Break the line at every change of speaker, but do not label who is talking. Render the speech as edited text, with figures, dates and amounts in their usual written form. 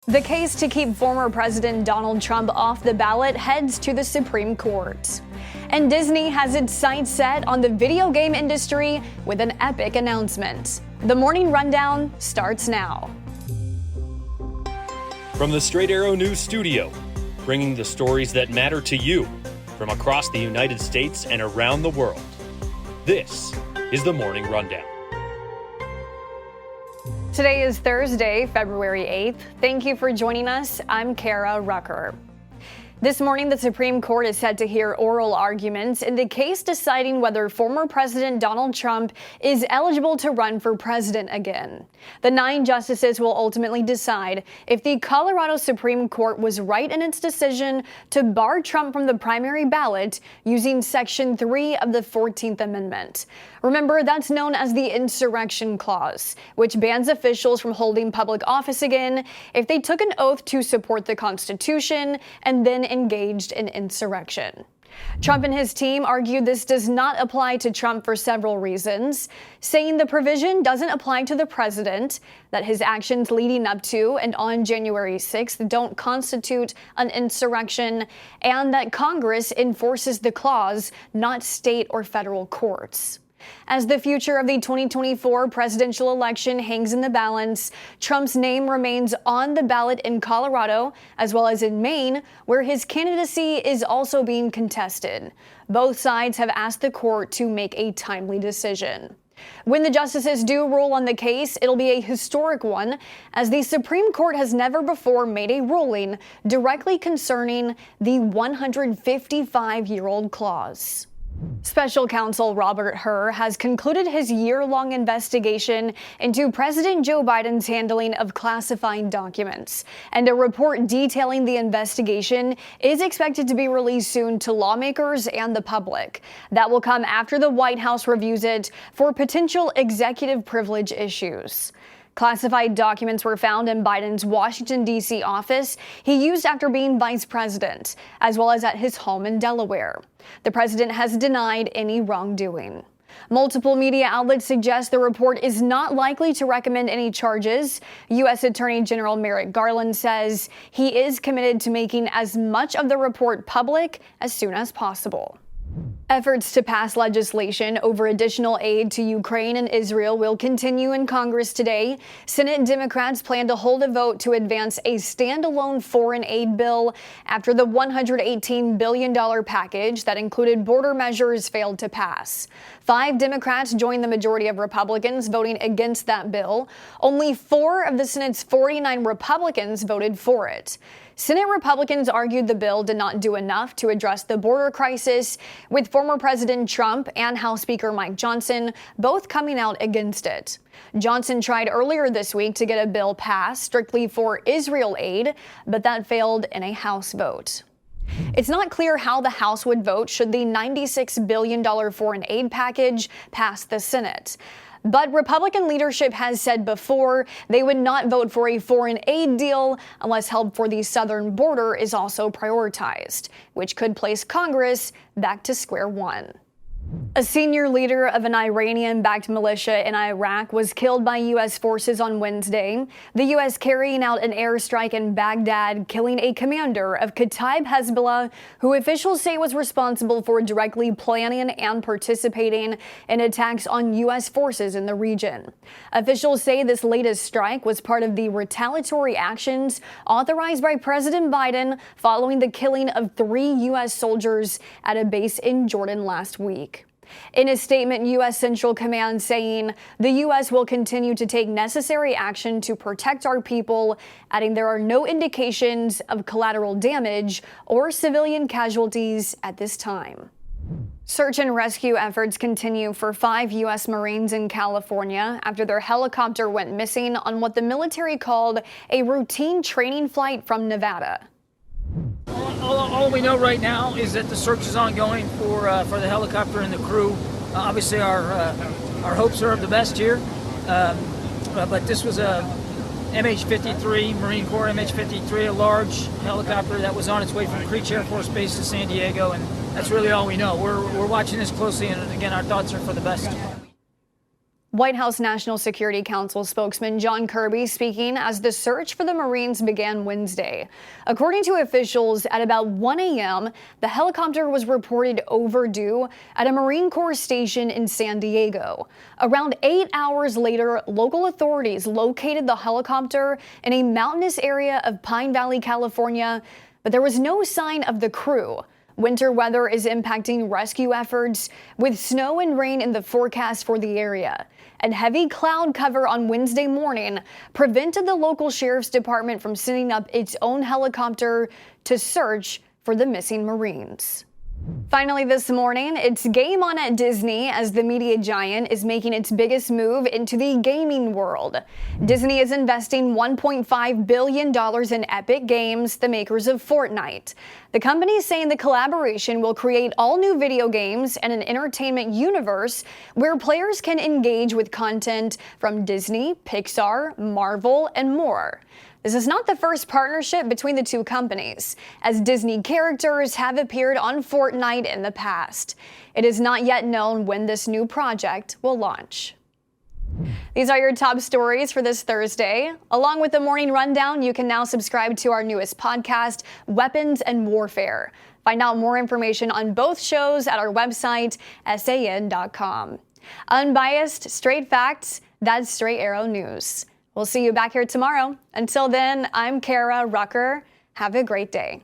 The case to keep former President Donald Trump off the ballot heads to the Supreme Court. And Disney has its sights set on the video game industry with an epic announcement. The Morning Rundown starts now.
From the Straight Arrow News Studio, bringing the stories that matter to you from across the United States and around the world. This is the Morning Rundown.
Today is Thursday, February 8th. Thank you for joining us. I'm Kara Rucker. This morning, the Supreme Court is set to hear oral arguments in the case deciding whether former President Donald Trump is eligible to run for president again. The 9 justices will ultimately decide if the Colorado Supreme Court was right in its decision to bar Trump from the primary ballot using Section 3 of the 14th Amendment. Remember, that's known as the Insurrection Clause, which bans officials from holding public office again if they took an oath to support the Constitution and then engaged in insurrection. Trump and his team argued this does not apply to Trump for several reasons, saying the provision doesn't apply to the president, that his actions leading up to and on January 6th don't constitute an insurrection, and that Congress enforces the clause, not state or federal courts. As the future of the 2024 presidential election hangs in the balance, Trump's name remains on the ballot in Colorado, as well as in Maine, where his candidacy is also being contested. Both sides have asked the court to make a timely decision. When the justices do rule on the case, it'll be a historic one, as the Supreme Court has never before made a ruling directly concerning the 155-year-old clause. Special counsel Robert Hur has concluded his year-long investigation into President Joe Biden's handling of classified documents, and a report detailing the investigation is expected to be released soon to lawmakers and the public. That will come after the White House reviews it for potential executive privilege issues. Classified documents were found in Biden's Washington, D.C. office he used after being vice president, as well as at his home in Delaware. The president has denied any wrongdoing. Multiple media outlets suggest the report is not likely to recommend any charges. U.S. Attorney General Merrick Garland says he is committed to making as much of the report public as soon as possible. Efforts to pass legislation over additional aid to Ukraine and Israel will continue in Congress today. Senate Democrats plan to hold a vote to advance a standalone foreign aid bill after the $118 billion package that included border measures failed to pass. 5 Democrats joined the majority of Republicans voting against that bill. Only 4 of the Senate's 49 Republicans voted for it. Senate Republicans argued the bill did not do enough to address the border crisis, with former President Trump and House Speaker Mike Johnson both coming out against it. Johnson tried earlier this week to get a bill passed strictly for Israel aid, but that failed in a House vote. It's not clear how the House would vote should the $96 billion foreign aid package pass the Senate. But Republican leadership has said before they would not vote for a foreign aid deal unless help for the southern border is also prioritized, which could place Congress back to square one. A senior leader of an Iranian-backed militia in Iraq was killed by U.S. forces on Wednesday. The U.S. carrying out an airstrike in Baghdad, killing a commander of Kataib Hezbollah, who officials say was responsible for directly planning and participating in attacks on U.S. forces in the region. Officials say this latest strike was part of the retaliatory actions authorized by President Biden following the killing of 3 U.S. soldiers at a base in Jordan last week. In a statement, U.S. Central Command saying the U.S. will continue to take necessary action to protect our people, adding there are no indications of collateral damage or civilian casualties at this time. Search and rescue efforts continue for 5 U.S. Marines in California after their helicopter went missing on what the military called a routine training flight from Nevada.
All we know right now is that the search is ongoing for the helicopter and the crew. Obviously, our hopes are of the best here, but this was a MH-53, Marine Corps MH-53, a large helicopter that was on its way from Creech Air Force Base to San Diego, and that's really all we know. We're watching this closely, and again, our thoughts are for the best.
White House National Security Council spokesman John Kirby speaking as the search for the Marines began Wednesday. According to officials, at about 1 a.m., the helicopter was reported overdue at a Marine Corps station in San Diego. Around 8 hours later, local authorities located the helicopter in a mountainous area of Pine Valley, California, but there was no sign of the crew. Winter weather is impacting rescue efforts, with snow and rain in the forecast for the area. And heavy cloud cover on Wednesday morning prevented the local sheriff's department from sending up its own helicopter to search for the missing Marines. Finally this morning, it's game on at Disney as the media giant is making its biggest move into the gaming world. Disney is investing $1.5 billion in Epic Games, the makers of Fortnite. The company is saying the collaboration will create all new video games and an entertainment universe where players can engage with content from Disney, Pixar, Marvel, and more. This is not the first partnership between the two companies, as Disney characters have appeared on Fortnite in the past. It is not yet known when this new project will launch. These are your top stories for this Thursday. Along with the morning rundown, you can now subscribe to our newest podcast, Weapons and Warfare. Find out more information on both shows at our website, san.com. Unbiased, straight facts, that's Straight Arrow News. We'll see you back here tomorrow. Until then, I'm Kara Rucker. Have a great day.